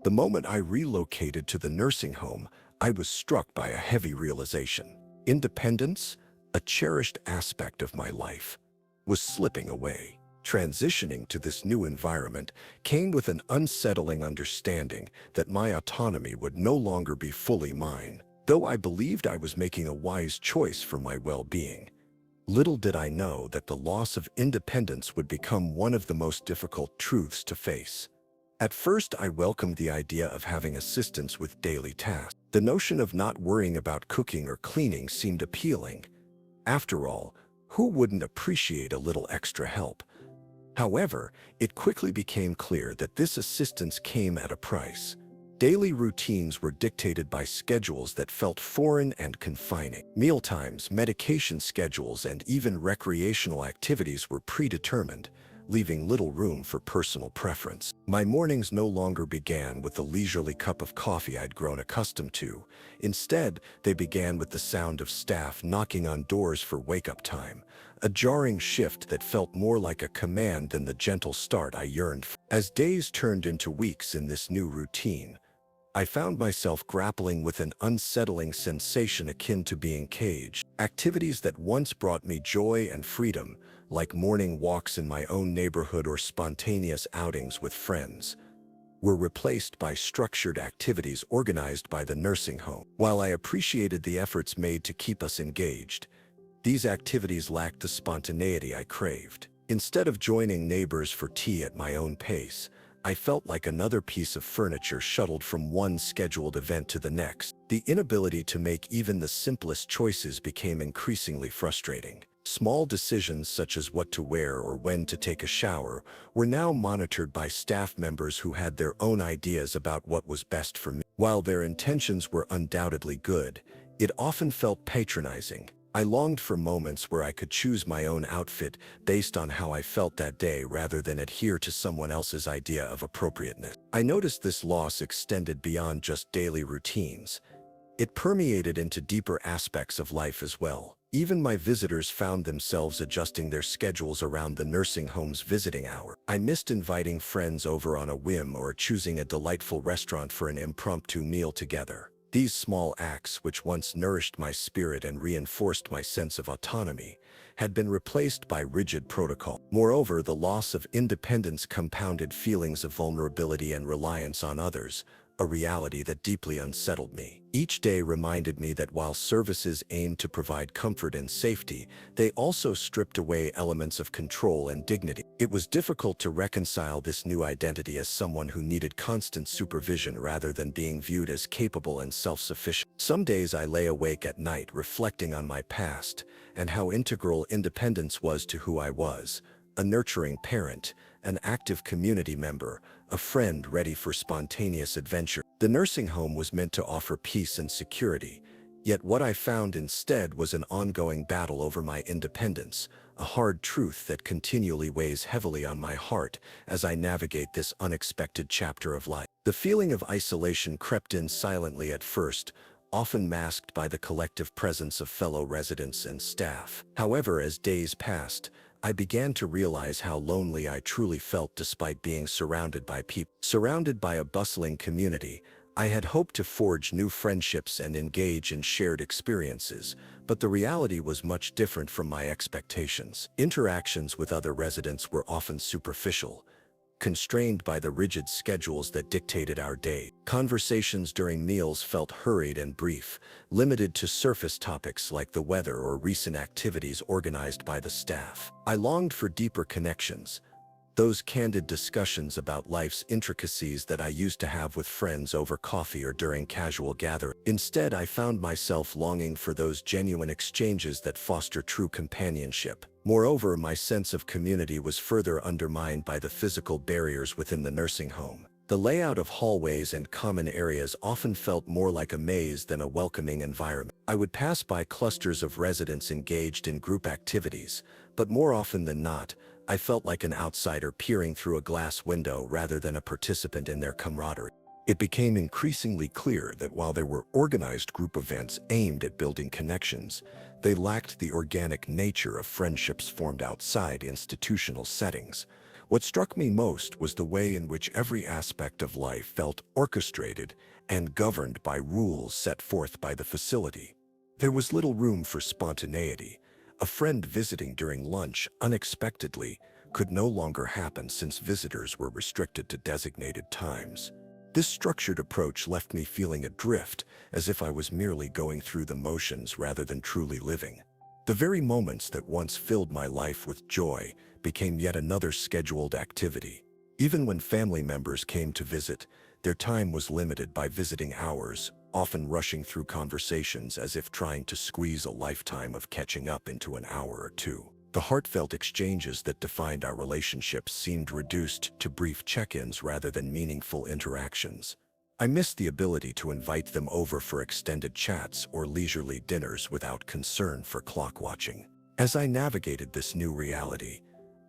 The moment I relocated to the nursing home, I was struck by a heavy realization. Independence, a cherished aspect of my life, was slipping away. Transitioning to this new environment came with an unsettling understanding that my autonomy would no longer be fully mine. Though I believed I was making a wise choice for my well-being, little did I know that the loss of independence would become one of the most difficult truths to face. At first, I welcomed the idea of having assistance with daily tasks. The notion of not worrying about cooking or cleaning seemed appealing. After all, who wouldn't appreciate a little extra help? However, it quickly became clear that this assistance came at a price. Daily routines were dictated by schedules that felt foreign and confining. Mealtimes, medication schedules, and even recreational activities were predetermined, leaving little room for personal preference. My mornings no longer began with the leisurely cup of coffee I'd grown accustomed to. Instead, they began with the sound of staff knocking on doors for wake-up time, a jarring shift that felt more like a command than the gentle start I yearned for. As days turned into weeks in this new routine, I found myself grappling with an unsettling sensation akin to being caged. Activities that once brought me joy and freedom, like morning walks in my own neighborhood or spontaneous outings with friends, were replaced by structured activities organized by the nursing home. While I appreciated the efforts made to keep us engaged, these activities lacked the spontaneity I craved. Instead of joining neighbors for tea at my own pace, I felt like another piece of furniture shuttled from one scheduled event to the next. The inability to make even the simplest choices became increasingly frustrating. Small decisions such as what to wear or when to take a shower were now monitored by staff members who had their own ideas about what was best for me. While their intentions were undoubtedly good, it often felt patronizing. I longed for moments where I could choose my own outfit based on how I felt that day rather than adhere to someone else's idea of appropriateness. I noticed this loss extended beyond just daily routines. It permeated into deeper aspects of life as well. Even my visitors found themselves adjusting their schedules around the nursing home's visiting hour. I missed inviting friends over on a whim or choosing a delightful restaurant for an impromptu meal together. These small acts, which once nourished my spirit and reinforced my sense of autonomy, had been replaced by rigid protocol. Moreover, the loss of independence compounded feelings of vulnerability and reliance on others, a reality that deeply unsettled me. Each day reminded me that while services aimed to provide comfort and safety, they also stripped away elements of control and dignity. It was difficult to reconcile this new identity as someone who needed constant supervision rather than being viewed as capable and self-sufficient. Some days I lay awake at night reflecting on my past and how integral independence was to who I was: a nurturing parent, an active community member, a friend ready for spontaneous adventure. The nursing home was meant to offer peace and security, yet what I found instead was an ongoing battle over my independence, a hard truth that continually weighs heavily on my heart as I navigate this unexpected chapter of life. The feeling of isolation crept in silently at first, often masked by the collective presence of fellow residents and staff. However, as days passed, I began to realize how lonely I truly felt despite being surrounded by people. Surrounded by a bustling community, I had hoped to forge new friendships and engage in shared experiences, but the reality was much different from my expectations. Interactions with other residents were often superficial, constrained by the rigid schedules that dictated our day. Conversations during meals felt hurried and brief, limited to surface topics like the weather or recent activities organized by the staff. I longed for deeper connections, those candid discussions about life's intricacies that I used to have with friends over coffee or during casual gatherings. Instead, I found myself longing for those genuine exchanges that foster true companionship. Moreover, my sense of community was further undermined by the physical barriers within the nursing home. The layout of hallways and common areas often felt more like a maze than a welcoming environment. I would pass by clusters of residents engaged in group activities, but more often than not, I felt like an outsider peering through a glass window rather than a participant in their camaraderie. It became increasingly clear that while there were organized group events aimed at building connections, they lacked the organic nature of friendships formed outside institutional settings. What struck me most was the way in which every aspect of life felt orchestrated and governed by rules set forth by the facility. There was little room for spontaneity. A friend visiting during lunch unexpectedly could no longer happen since visitors were restricted to designated times. This structured approach left me feeling adrift, as if I was merely going through the motions rather than truly living. The very moments that once filled my life with joy became yet another scheduled activity. Even when family members came to visit, their time was limited by visiting hours, often rushing through conversations as if trying to squeeze a lifetime of catching up into an hour or two. The heartfelt exchanges that defined our relationships seemed reduced to brief check-ins rather than meaningful interactions. I missed the ability to invite them over for extended chats or leisurely dinners without concern for clock watching. As I navigated this new reality,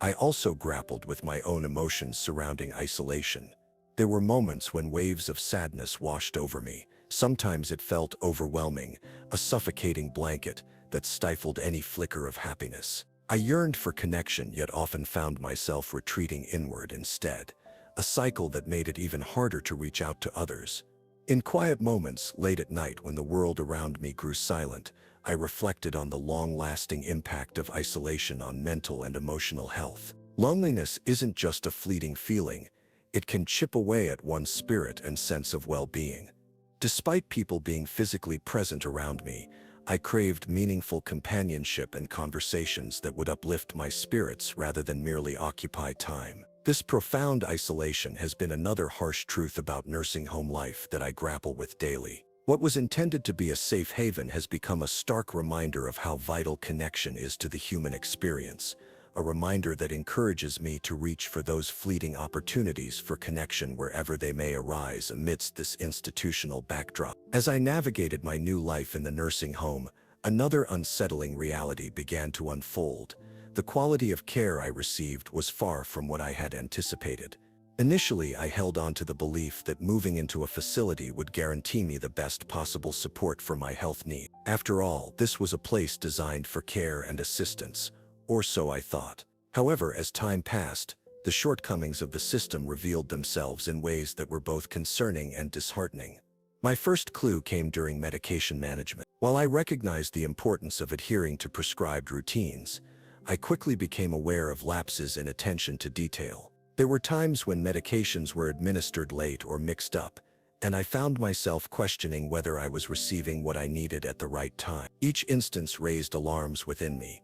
I also grappled with my own emotions surrounding isolation. There were moments when waves of sadness washed over me. Sometimes it felt overwhelming, a suffocating blanket that stifled any flicker of happiness. I yearned for connection, yet often found myself retreating inward instead, a cycle that made it even harder to reach out to others. In quiet moments, late at night when the world around me grew silent, I reflected on the long-lasting impact of isolation on mental and emotional health. Loneliness isn't just a fleeting feeling. It can chip away at one's spirit and sense of well-being. Despite people being physically present around me, I craved meaningful companionship and conversations that would uplift my spirits rather than merely occupy time. This profound isolation has been another harsh truth about nursing home life that I grapple with daily. What was intended to be a safe haven has become a stark reminder of how vital connection is to the human experience, a reminder that encourages me to reach for those fleeting opportunities for connection wherever they may arise amidst this institutional backdrop. As I navigated my new life in the nursing home, another unsettling reality began to unfold. The quality of care I received was far from what I had anticipated. Initially, I held on to the belief that moving into a facility would guarantee me the best possible support for my health needs. After all, this was a place designed for care and assistance, or so I thought. However, as time passed, the shortcomings of the system revealed themselves in ways that were both concerning and disheartening. My first clue came during medication management. While I recognized the importance of adhering to prescribed routines, I quickly became aware of lapses in attention to detail. There were times when medications were administered late or mixed up, and I found myself questioning whether I was receiving what I needed at the right time. Each instance raised alarms within me.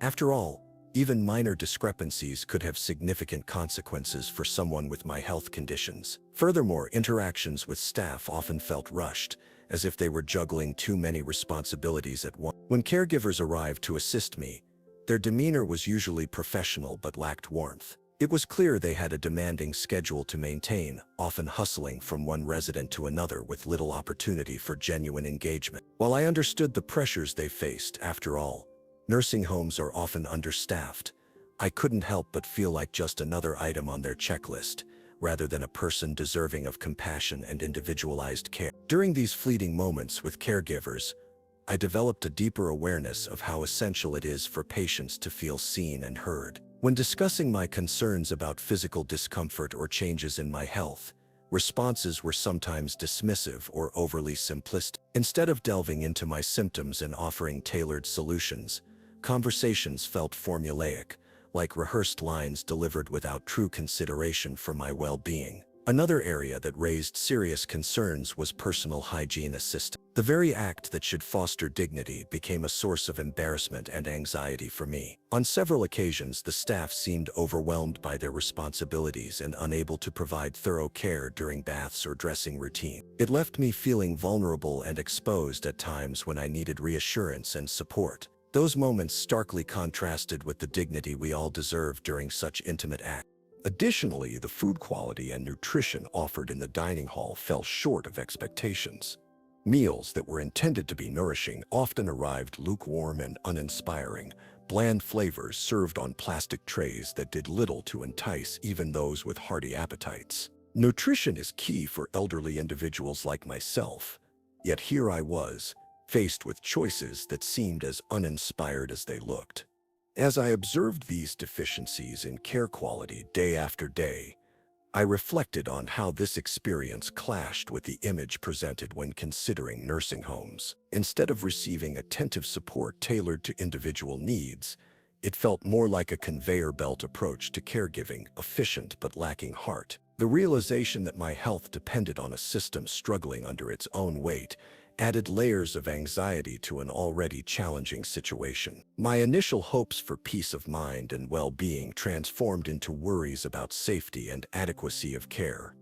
After all, even minor discrepancies could have significant consequences for someone with my health conditions. Furthermore, interactions with staff often felt rushed, as if they were juggling too many responsibilities at once. When caregivers arrived to assist me, their demeanor was usually professional but lacked warmth. It was clear they had a demanding schedule to maintain, often hustling from one resident to another with little opportunity for genuine engagement. While I understood the pressures they faced, after all, nursing homes are often understaffed, I couldn't help but feel like just another item on their checklist, rather than a person deserving of compassion and individualized care. During these fleeting moments with caregivers, I developed a deeper awareness of how essential it is for patients to feel seen and heard. When discussing my concerns about physical discomfort or changes in my health, responses were sometimes dismissive or overly simplistic. Instead of delving into my symptoms and offering tailored solutions, conversations felt formulaic, like rehearsed lines delivered without true consideration for my well-being. Another area that raised serious concerns was personal hygiene assistance. The very act that should foster dignity became a source of embarrassment and anxiety for me. On several occasions, the staff seemed overwhelmed by their responsibilities and unable to provide thorough care during baths or dressing routine. It left me feeling vulnerable and exposed at times when I needed reassurance and support. Those moments starkly contrasted with the dignity we all deserve during such intimate acts. Additionally, the food quality and nutrition offered in the dining hall fell short of expectations. Meals that were intended to be nourishing often arrived lukewarm and uninspiring, bland flavors served on plastic trays that did little to entice even those with hearty appetites. Nutrition is key for elderly individuals like myself, yet here I was, faced with choices that seemed as uninspired as they looked. As I observed these deficiencies in care quality day after day, I reflected on how this experience clashed with the image presented when considering nursing homes. Instead of receiving attentive support tailored to individual needs, it felt more like a conveyor belt approach to caregiving, efficient but lacking heart. The realization that my health depended on a system struggling under its own weight added layers of anxiety to an already challenging situation. My initial hopes for peace of mind and well-being transformed into worries about safety and adequacy of care,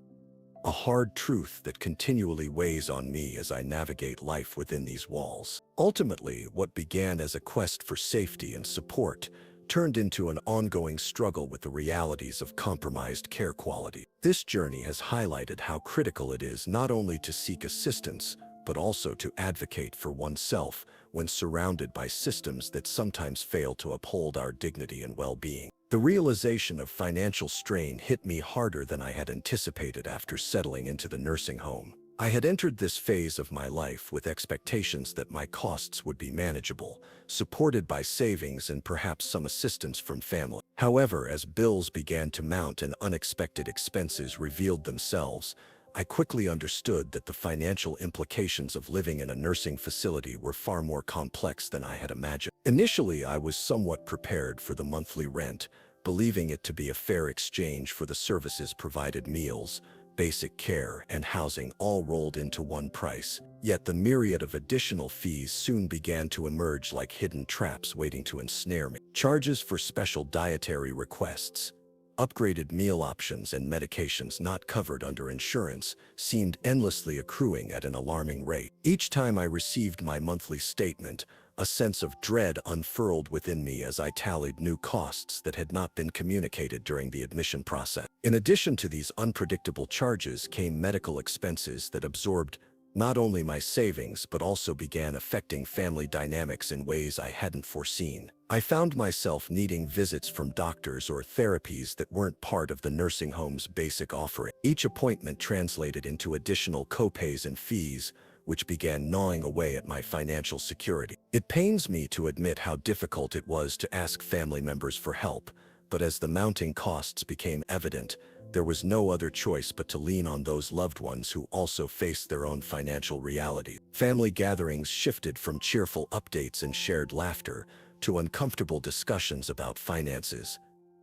a hard truth that continually weighs on me as I navigate life within these walls. Ultimately, what began as a quest for safety and support turned into an ongoing struggle with the realities of compromised care quality. This journey has highlighted how critical it is not only to seek assistance, but also to advocate for oneself when surrounded by systems that sometimes fail to uphold our dignity and well-being. The realization of financial strain hit me harder than I had anticipated after settling into the nursing home. I had entered this phase of my life with expectations that my costs would be manageable, supported by savings and perhaps some assistance from family. However, as bills began to mount and unexpected expenses revealed themselves, I quickly understood that the financial implications of living in a nursing facility were far more complex than I had imagined. Initially, I was somewhat prepared for the monthly rent, believing it to be a fair exchange for the services provided: meals, basic care, and housing all rolled into one price. Yet the myriad of additional fees soon began to emerge like hidden traps waiting to ensnare me. Charges for special dietary requests, upgraded meal options, and medications not covered under insurance seemed endlessly accruing at an alarming rate. Each time I received my monthly statement, a sense of dread unfurled within me as I tallied new costs that had not been communicated during the admission process. In addition to these unpredictable charges came medical expenses that absorbed not only my savings but also began affecting family dynamics in ways I hadn't foreseen. I found myself needing visits from doctors or therapies that weren't part of the nursing home's basic offering. Each appointment translated into additional copays and fees, which began gnawing away at my financial security. It pains me to admit how difficult it was to ask family members for help, but as the mounting costs became evident, there was no other choice but to lean on those loved ones who also faced their own financial reality. Family gatherings shifted from cheerful updates and shared laughter to uncomfortable discussions about finances,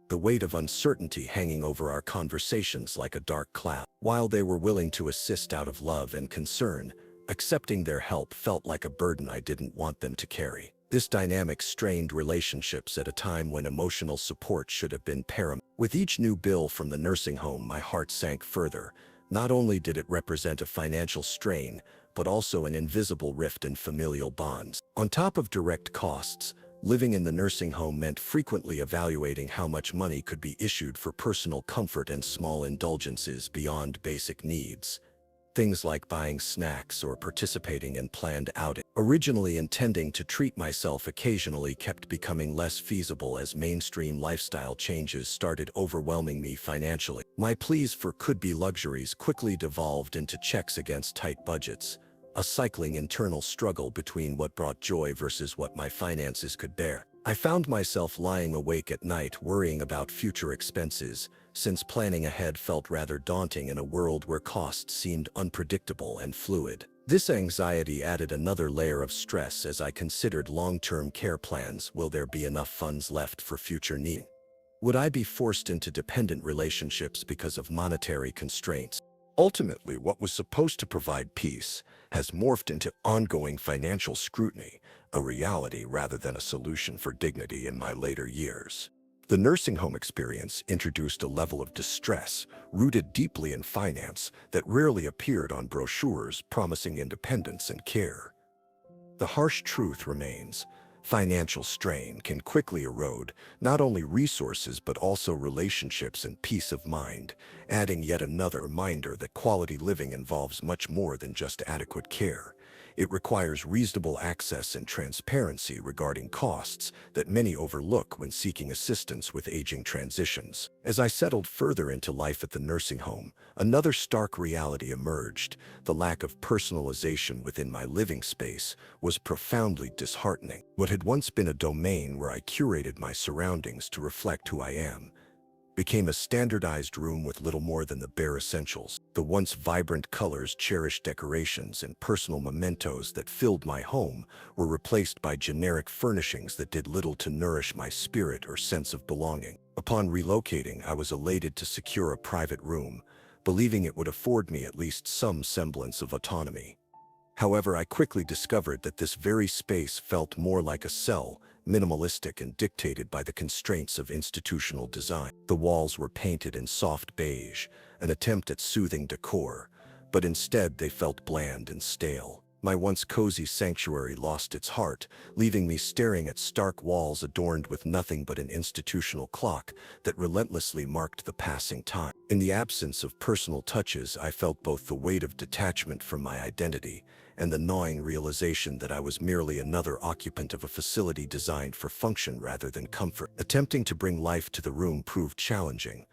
the weight of uncertainty hanging over our conversations like a dark cloud. While they were willing to assist out of love and concern, accepting their help felt like a burden I didn't want them to carry. This dynamic strained relationships at a time when emotional support should have been paramount. With each new bill from the nursing home, my heart sank further. Not only did it represent a financial strain, but also an invisible rift in familial bonds. On top of direct costs, living in the nursing home meant frequently evaluating how much money could be issued for personal comfort and small indulgences beyond basic needs. Things like buying snacks or participating in planned outings. Originally intending to treat myself occasionally kept becoming less feasible as mainstream lifestyle changes started overwhelming me financially. My pleas for could-be luxuries quickly devolved into checks against tight budgets, a cycling internal struggle between what brought joy versus what my finances could bear. I found myself lying awake at night worrying about future expenses, since planning ahead felt rather daunting in a world where costs seemed unpredictable and fluid. This anxiety added another layer of stress as I considered long-term care plans. Will there be enough funds left for future needs? Would I be forced into dependent relationships because of monetary constraints? Ultimately, what was supposed to provide peace has morphed into ongoing financial scrutiny, a reality rather than a solution for dignity in my later years. The nursing home experience introduced a level of distress rooted deeply in finance that rarely appeared on brochures promising independence and care. The harsh truth remains: financial strain can quickly erode not only resources but also relationships and peace of mind, adding yet another reminder that quality living involves much more than just adequate care. It requires reasonable access and transparency regarding costs that many overlook when seeking assistance with aging transitions. As I settled further into life at the nursing home, another stark reality emerged. The lack of personalization within my living space was profoundly disheartening. What had once been a domain where I curated my surroundings to reflect who I am became a standardized room with little more than the bare essentials. The once vibrant colors, cherished decorations, and personal mementos that filled my home were replaced by generic furnishings that did little to nourish my spirit or sense of belonging. Upon relocating, I was elated to secure a private room, believing it would afford me at least some semblance of autonomy. However, I quickly discovered that this very space felt more like a cell, minimalistic and dictated by the constraints of institutional design. The walls were painted in soft beige, an attempt at soothing decor, but instead they felt bland and stale. My once cozy sanctuary lost its heart, leaving me staring at stark walls adorned with nothing but an institutional clock that relentlessly marked the passing time. In the absence of personal touches, I felt both the weight of detachment from my identity and the gnawing realization that I was merely another occupant of a facility designed for function rather than comfort. Attempting to bring life to the room proved challenging.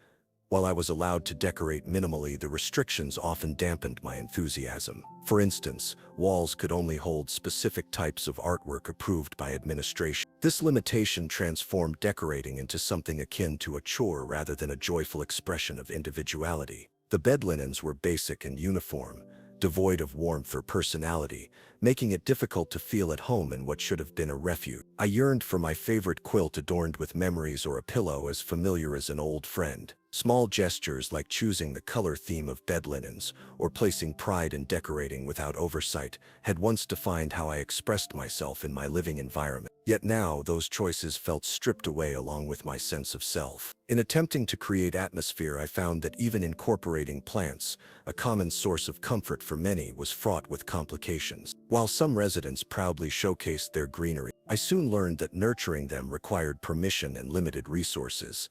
While I was allowed to decorate minimally, the restrictions often dampened my enthusiasm. For instance, walls could only hold specific types of artwork approved by administration. This limitation transformed decorating into something akin to a chore rather than a joyful expression of individuality. The bed linens were basic and uniform, devoid of warmth or personality, making it difficult to feel at home in what should have been a refuge. I yearned for my favorite quilt adorned with memories or a pillow as familiar as an old friend. Small gestures like choosing the color theme of bed linens or placing pride in decorating without oversight had once defined how I expressed myself in my living environment. Yet now, those choices felt stripped away along with my sense of self. In attempting to create atmosphere, I found that even incorporating plants, a common source of comfort for many, was fraught with complications. While some residents proudly showcased their greenery, I soon learned that nurturing them required permission and limited resources.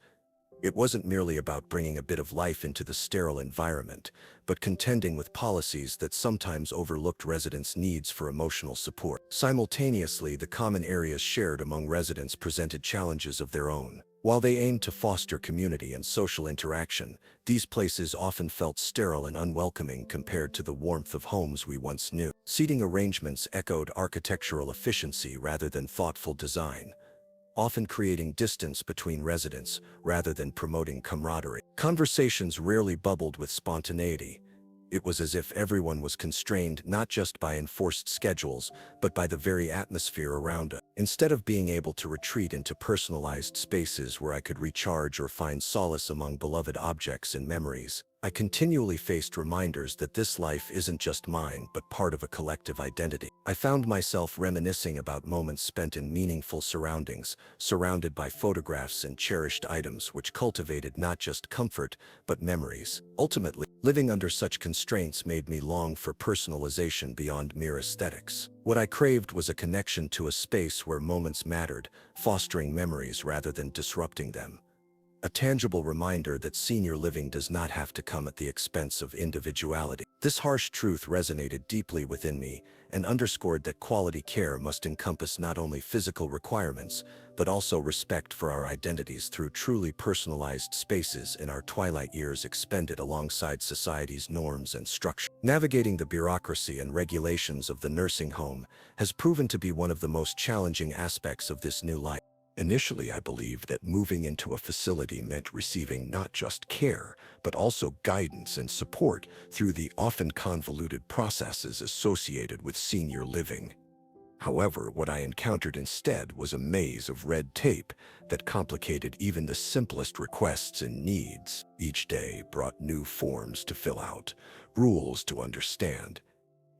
It wasn't merely about bringing a bit of life into the sterile environment, but contending with policies that sometimes overlooked residents' needs for emotional support. Simultaneously, the common areas shared among residents presented challenges of their own. While they aimed to foster community and social interaction, these places often felt sterile and unwelcoming compared to the warmth of homes we once knew. Seating arrangements echoed architectural efficiency rather than thoughtful design, often creating distance between residents rather than promoting camaraderie. Conversations rarely bubbled with spontaneity. It was as if everyone was constrained not just by enforced schedules, but by the very atmosphere around us. Instead of being able to retreat into personalized spaces where I could recharge or find solace among beloved objects and memories, I continually faced reminders that this life isn't just mine, but part of a collective identity. I found myself reminiscing about moments spent in meaningful surroundings, surrounded by photographs and cherished items which cultivated not just comfort, but memories. Ultimately, living under such constraints made me long for personalization beyond mere aesthetics. What I craved was a connection to a space where moments mattered, fostering memories rather than disrupting them. A tangible reminder that senior living does not have to come at the expense of individuality. This harsh truth resonated deeply within me and underscored that quality care must encompass not only physical requirements, but also respect for our identities through truly personalized spaces in our twilight years expended alongside society's norms and structure. Navigating the bureaucracy and regulations of the nursing home has proven to be one of the most challenging aspects of this new life. Initially, I believed that moving into a facility meant receiving not just care, but also guidance and support through the often convoluted processes associated with senior living. However, what I encountered instead was a maze of red tape that complicated even the simplest requests and needs. Each day brought new forms to fill out, rules to understand,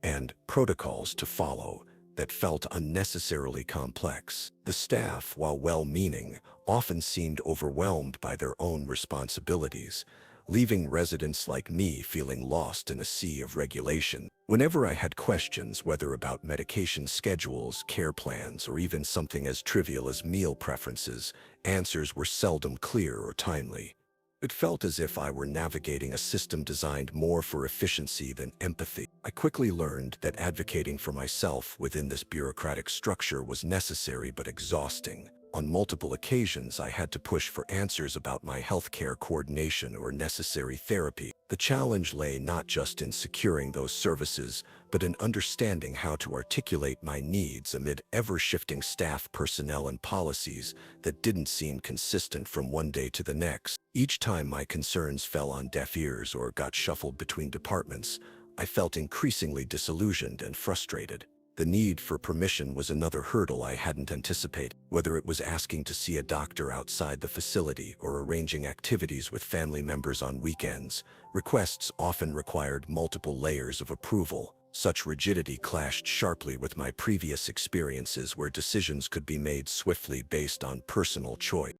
and protocols to follow that felt unnecessarily complex. The staff, while well-meaning, often seemed overwhelmed by their own responsibilities, leaving residents like me feeling lost in a sea of regulation. Whenever I had questions, whether about medication schedules, care plans, or even something as trivial as meal preferences, answers were seldom clear or timely. It felt as if I were navigating a system designed more for efficiency than empathy. I quickly learned that advocating for myself within this bureaucratic structure was necessary but exhausting. On multiple occasions, I had to push for answers about my healthcare coordination or necessary therapy. The challenge lay not just in securing those services, but in understanding how to articulate my needs amid ever-shifting staff personnel and policies that didn't seem consistent from one day to the next. Each time my concerns fell on deaf ears or got shuffled between departments, I felt increasingly disillusioned and frustrated. The need for permission was another hurdle I hadn't anticipated, whether it was asking to see a doctor outside the facility or arranging activities with family members on weekends. Requests often required multiple layers of approval. Such rigidity clashed sharply with my previous experiences where decisions could be made swiftly based on personal choice.